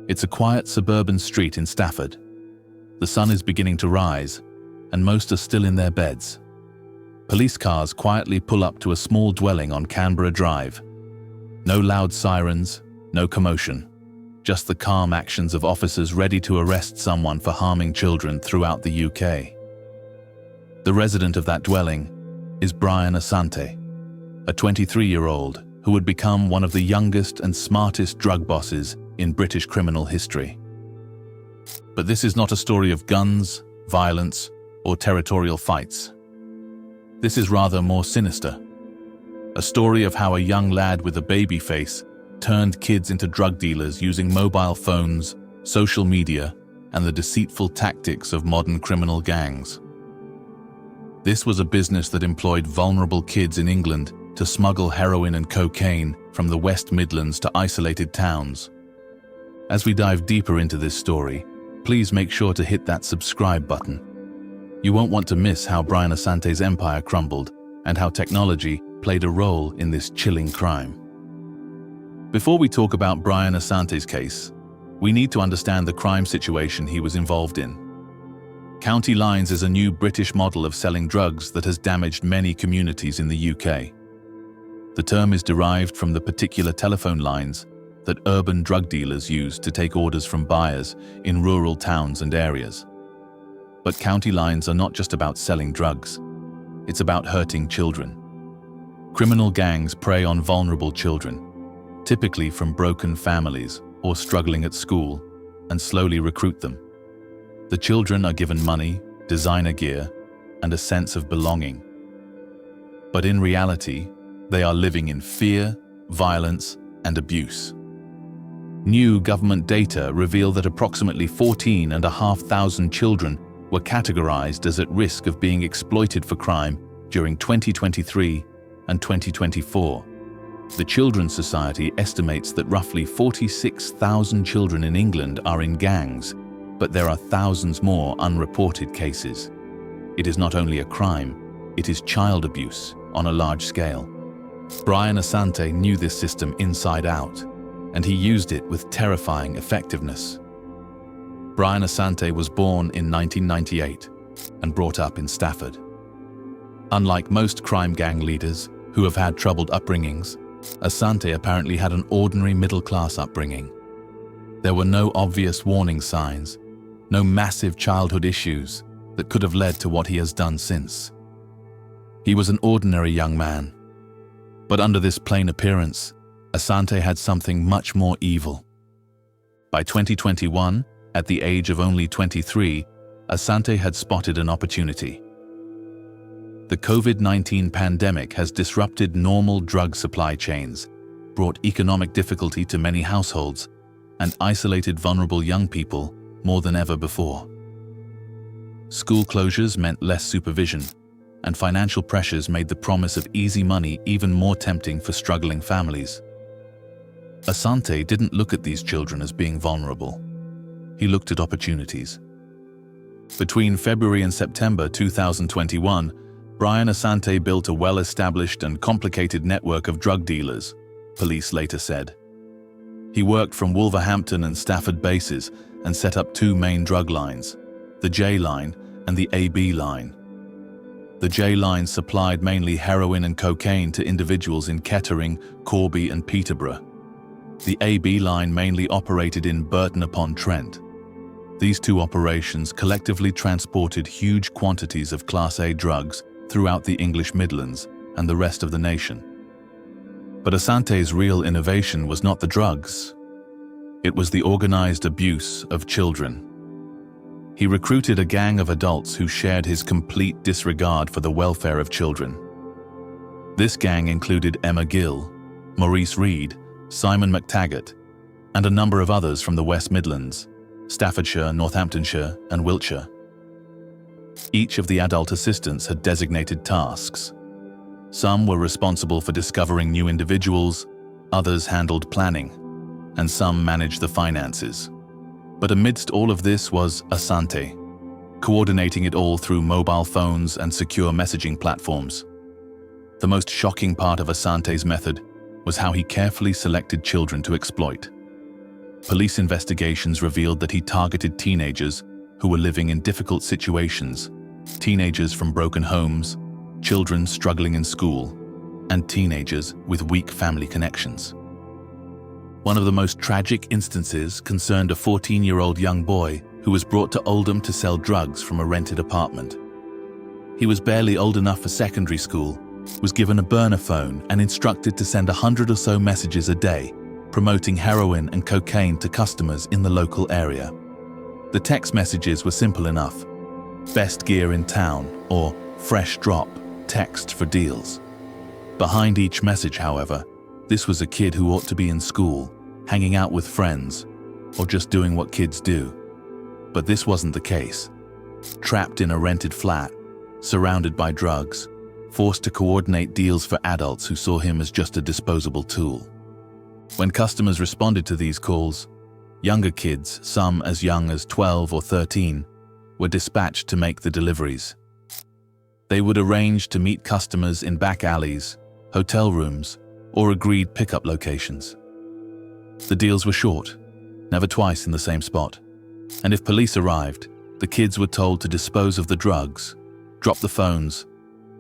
It's a quiet suburban street in Stafford. The sun is beginning to rise, and most are still in their beds. Police cars quietly pull up to a small dwelling on Canberra Drive. No loud sirens, no commotion, just the calm actions of officers ready to arrest someone for harming children throughout the UK. The resident of that dwelling is Brian Asante, a 23-year-old who would become one of the youngest and smartest drug bosses in British criminal history. But this is not a story of guns, violence, or territorial fights. This is rather more sinister. A story of how a young lad with a baby face turned kids into drug dealers using mobile phones, social media, and the deceitful tactics of modern criminal gangs. This was a business that employed vulnerable kids in England to smuggle heroin and cocaine from the West Midlands to isolated towns. As we dive deeper into this story, please make sure to hit that subscribe button. You won't want to miss how Brian Asante's empire crumbled and how technology played a role in this chilling crime. Before we talk about Brian Asante's case, we need to understand the crime situation he was involved in. County lines is a new British model of selling drugs that has damaged many communities in the UK. The term is derived from the particular telephone lines that urban drug dealers use to take orders from buyers in rural towns and areas. But county lines are not just about selling drugs. It's about hurting children. Criminal gangs prey on vulnerable children, typically from broken families or struggling at school, and slowly recruit them. The children are given money, designer gear, and a sense of belonging. But in reality, they are living in fear, violence, and abuse. New government data reveal that approximately 14,500 children were categorized as at risk of being exploited for crime during 2023 and 2024. The Children's Society estimates that roughly 46,000 children in England are in gangs, but there are thousands more unreported cases. It is not only a crime, it is child abuse on a large scale. Brian Asante knew this system inside out, and he used it with terrifying effectiveness. Brian Asante was born in 1998 and brought up in Stafford. Unlike most crime gang leaders who have had troubled upbringings, Asante apparently had an ordinary middle-class upbringing. There were no obvious warning signs, no massive childhood issues that could have led to what he has done since. He was an ordinary young man. But under this plain appearance, Asante had something much more evil. By 2021, at the age of only 23, Asante had spotted an opportunity. The COVID-19 pandemic has disrupted normal drug supply chains, brought economic difficulty to many households, and isolated vulnerable young people more than ever before. School closures meant less supervision, and financial pressures made the promise of easy money even more tempting for struggling families. Asante didn't look at these children as being vulnerable. He looked at opportunities. Between February and September 2021, Brian Asante built a well-established and complicated network of drug dealers, police later said. He worked from Wolverhampton and Stafford bases and set up two main drug lines, the J line and the AB line. The J line supplied mainly heroin and cocaine to individuals in Kettering, Corby and Peterborough. The AB line mainly operated in Burton-upon-Trent. These two operations collectively transported huge quantities of Class A drugs throughout the English Midlands and the rest of the nation. But Asante's real innovation was not the drugs. It was the organized abuse of children. He recruited a gang of adults who shared his complete disregard for the welfare of children. This gang included Emma Gill, Maurice Reed, Simon McTaggart, and a number of others from the West Midlands, Staffordshire, Northamptonshire, and Wiltshire. Each of the adult assistants had designated tasks. Some were responsible for discovering new individuals, others handled planning, and some managed the finances. But amidst all of this was Asante, coordinating it all through mobile phones and secure messaging platforms. The most shocking part of Asante's method was how he carefully selected children to exploit. Police investigations revealed that he targeted teenagers who were living in difficult situations, teenagers from broken homes, children struggling in school, and teenagers with weak family connections. One of the most tragic instances concerned a 14-year-old young boy who was brought to Oldham to sell drugs from a rented apartment. He was barely old enough for secondary school, was given a burner phone and instructed to send 100 or so messages a day, promoting heroin and cocaine to customers in the local area. The text messages were simple enough: best gear in town, or fresh drop, text for deals. Behind each message, however, this was a kid who ought to be in school, hanging out with friends, or just doing what kids do. But this wasn't the case. Trapped in a rented flat, surrounded by drugs, forced to coordinate deals for adults who saw him as just a disposable tool. When customers responded to these calls, younger kids, some as young as 12 or 13, were dispatched to make the deliveries. They would arrange to meet customers in back alleys, hotel rooms, or agreed pickup locations. The deals were short, never twice in the same spot, and if police arrived, the kids were told to dispose of the drugs, drop the phones,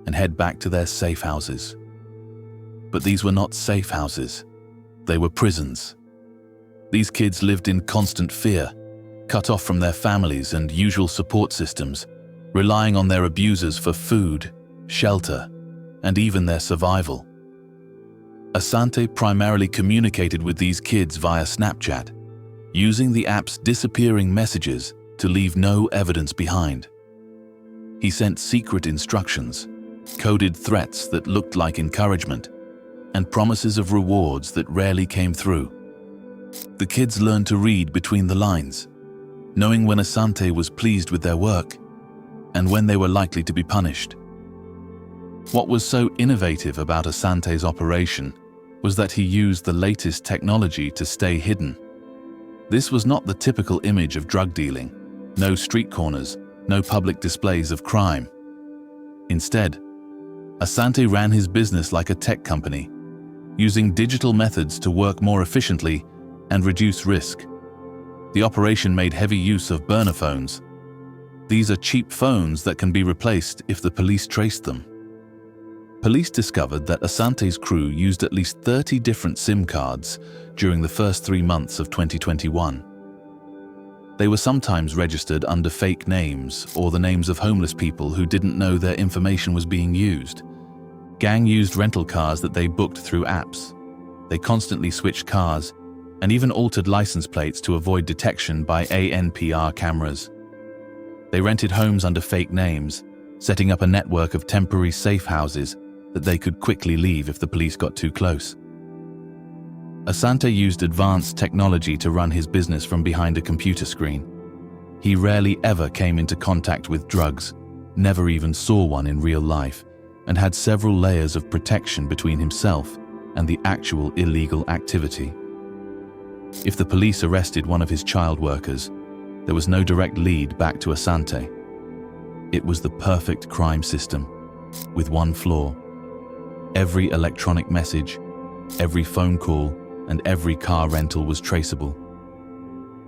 and head back to their safe houses. But these were not safe houses. They were prisons. These kids lived in constant fear, cut off from their families and usual support systems, relying on their abusers for food, shelter, and even their survival. Asante primarily communicated with these kids via Snapchat, using the app's disappearing messages to leave no evidence behind. He sent secret instructions, coded threats that looked like encouragement, and promises of rewards that rarely came through. The kids learned to read between the lines, knowing when Asante was pleased with their work and when they were likely to be punished. What was so innovative about Asante's operation was that he used the latest technology to stay hidden. This was not the typical image of drug dealing: no street corners, no public displays of crime. Instead, Asante ran his business like a tech company, using digital methods to work more efficiently and reduce risk. The operation made heavy use of burner phones. These are cheap phones that can be replaced if the police traced them. Police discovered that Asante's crew used at least 30 different SIM cards during the first 3 months of 2021. They were sometimes registered under fake names or the names of homeless people who didn't know their information was being used. Gang used rental cars that they booked through apps. They constantly switched cars and even altered license plates to avoid detection by ANPR cameras. They rented homes under fake names, setting up a network of temporary safe houses that they could quickly leave if the police got too close. Asante used advanced technology to run his business from behind a computer screen. He rarely ever came into contact with drugs, never even saw one in real life, and had several layers of protection between himself and the actual illegal activity. If the police arrested one of his child workers, there was no direct lead back to Asante. It was the perfect crime system, with one flaw. Every electronic message, every phone call, and every car rental was traceable.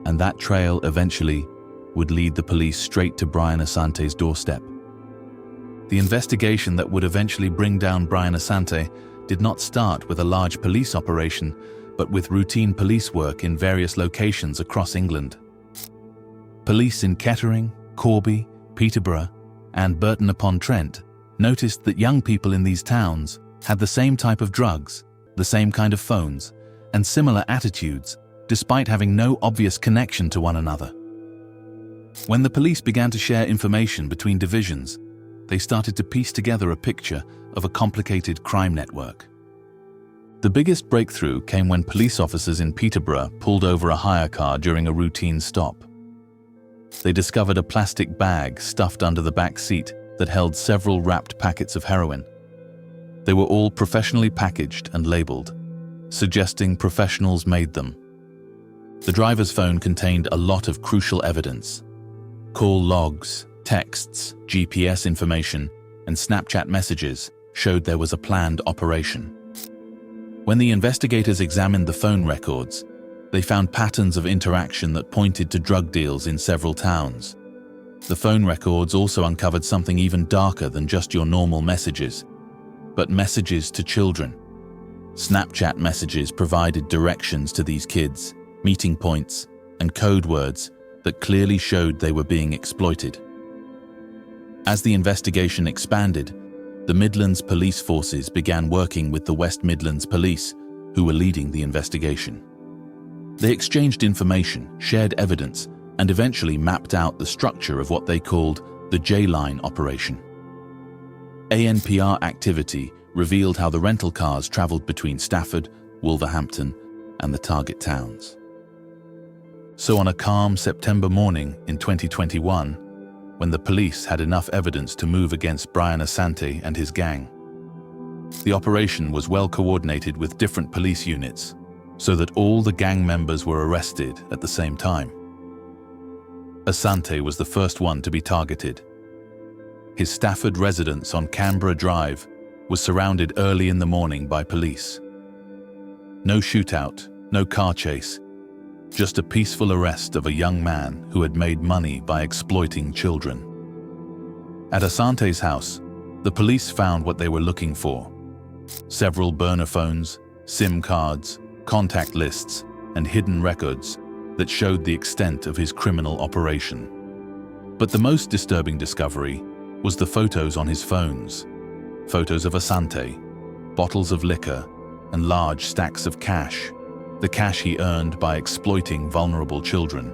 And that trail eventually would lead the police straight to Brian Asante's doorstep. The investigation that would eventually bring down Brian Asante did not start with a large police operation, but with routine police work in various locations across England. Police in Kettering, Corby, Peterborough, and Burton-upon-Trent noticed that young people in these towns had the same type of drugs, the same kind of phones, and similar attitudes, despite having no obvious connection to one another. When the police began to share information between divisions, they started to piece together a picture of a complicated crime network. The biggest breakthrough came when police officers in Peterborough pulled over a hire car during a routine stop. They discovered a plastic bag stuffed under the back seat that held several wrapped packets of heroin. They were all professionally packaged and labeled, suggesting professionals made them. The driver's phone contained a lot of crucial evidence: call logs, texts, GPS information, and Snapchat messages showed there was a planned operation. When the investigators examined the phone records, They found patterns of interaction that pointed to drug deals in several towns. The phone records also uncovered something even darker than just your normal messages, but messages to children. Snapchat messages provided directions to these kids, meeting points, and code words that clearly showed they were being exploited. As the investigation expanded, the Midlands police forces began working with the West Midlands Police, who were leading the investigation. They exchanged information, shared evidence, and eventually mapped out the structure of what they called the J-Line operation. ANPR activity revealed how the rental cars traveled between Stafford, Wolverhampton, and the target towns. So on a calm September morning in 2021, when the police had enough evidence to move against Brian Asante and his gang, the operation was well coordinated with different police units, so that all the gang members were arrested at the same time. Asante was the first one to be targeted. His Stafford residence on Canberra Drive was surrounded early in the morning by police. No shootout, no car chase, just a peaceful arrest of a young man who had made money by exploiting children. At Asante's house, the police found what they were looking for: several burner phones, SIM cards, contact lists, and hidden records that showed the extent of his criminal operation. But the most disturbing discovery was the photos on his phones. Photos of Asante, bottles of liquor, and large stacks of cash, the cash he earned by exploiting vulnerable children.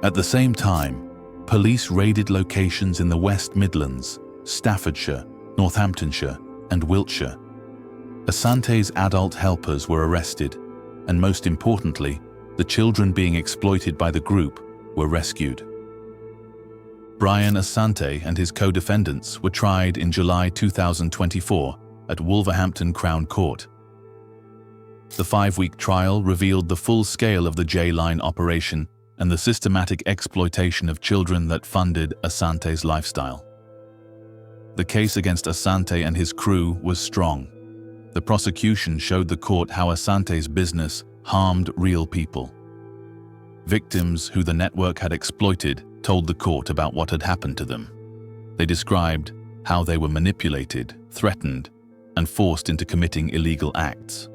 At the same time, police raided locations in the West Midlands, Staffordshire, Northamptonshire, and Wiltshire. Asante's adult helpers were arrested, and most importantly, the children being exploited by the group were rescued. Brian Asante and his co-defendants were tried in July 2024 at Wolverhampton Crown Court. The 5-week trial revealed the full scale of the J-Line operation and the systematic exploitation of children that funded Asante's lifestyle. The case against Asante and his crew was strong. The prosecution showed the court how Asante's business harmed real people. Victims who the network had exploited told the court about what had happened to them. They described how they were manipulated, threatened, and forced into committing illegal acts.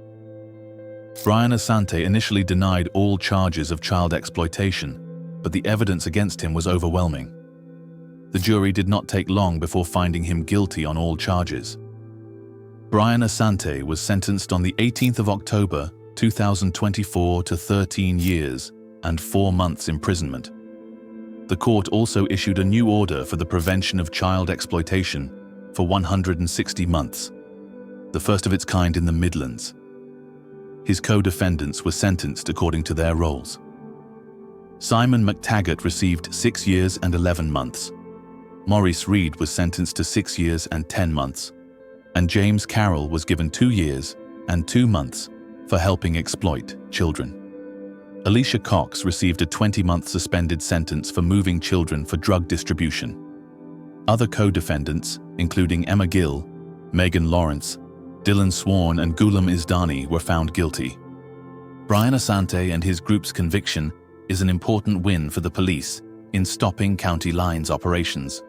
Brian Asante initially denied all charges of child exploitation, but the evidence against him was overwhelming. The jury did not take long before finding him guilty on all charges. Brian Asante was sentenced on the 18th of October 2024 to 13 years and 4 months imprisonment. The court also issued a new order for the prevention of child exploitation for 160 months, the first of its kind in the Midlands. His co-defendants were sentenced according to their roles. Simon McTaggart received 6 years and 11 months. Maurice Reed was sentenced to 6 years and 10 months. And James Carroll was given 2 years and 2 months for helping exploit children. Alicia Cox received a 20-month suspended sentence for moving children for drug distribution. Other co-defendants, including Emma Gill, Megan Lawrence, Dylan Swan, and Ghulam Izdani, were found guilty. Brian Asante and his group's conviction is an important win for the police in stopping County Lines operations.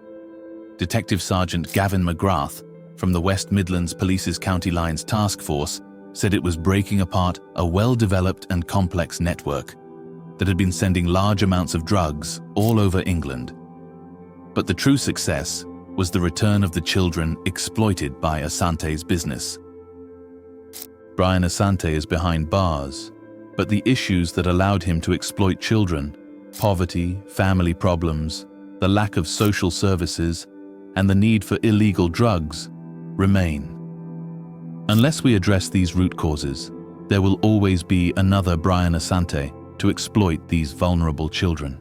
Detective Sergeant Gavin McGrath from the West Midlands Police's County Lines Task Force said it was breaking apart a well-developed and complex network that had been sending large amounts of drugs all over England. But the true success was the return of the children exploited by Asante's business. Brian Asante is behind bars, but the issues that allowed him to exploit children, poverty, family problems, the lack of social services, and the need for illegal drugs, remain. Unless we address these root causes, there will always be another Brian Asante to exploit these vulnerable children.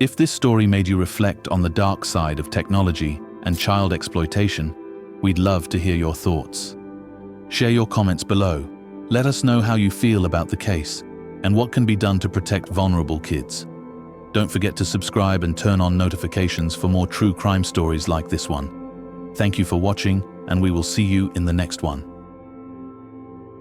If this story made you reflect on the dark side of technology and child exploitation, we'd love to hear your thoughts. Share your comments below. Let us know how you feel about the case and what can be done to protect vulnerable kids. Don't forget to subscribe and turn on notifications for more true crime stories like this one. Thank you for watching, and we will see you in the next one.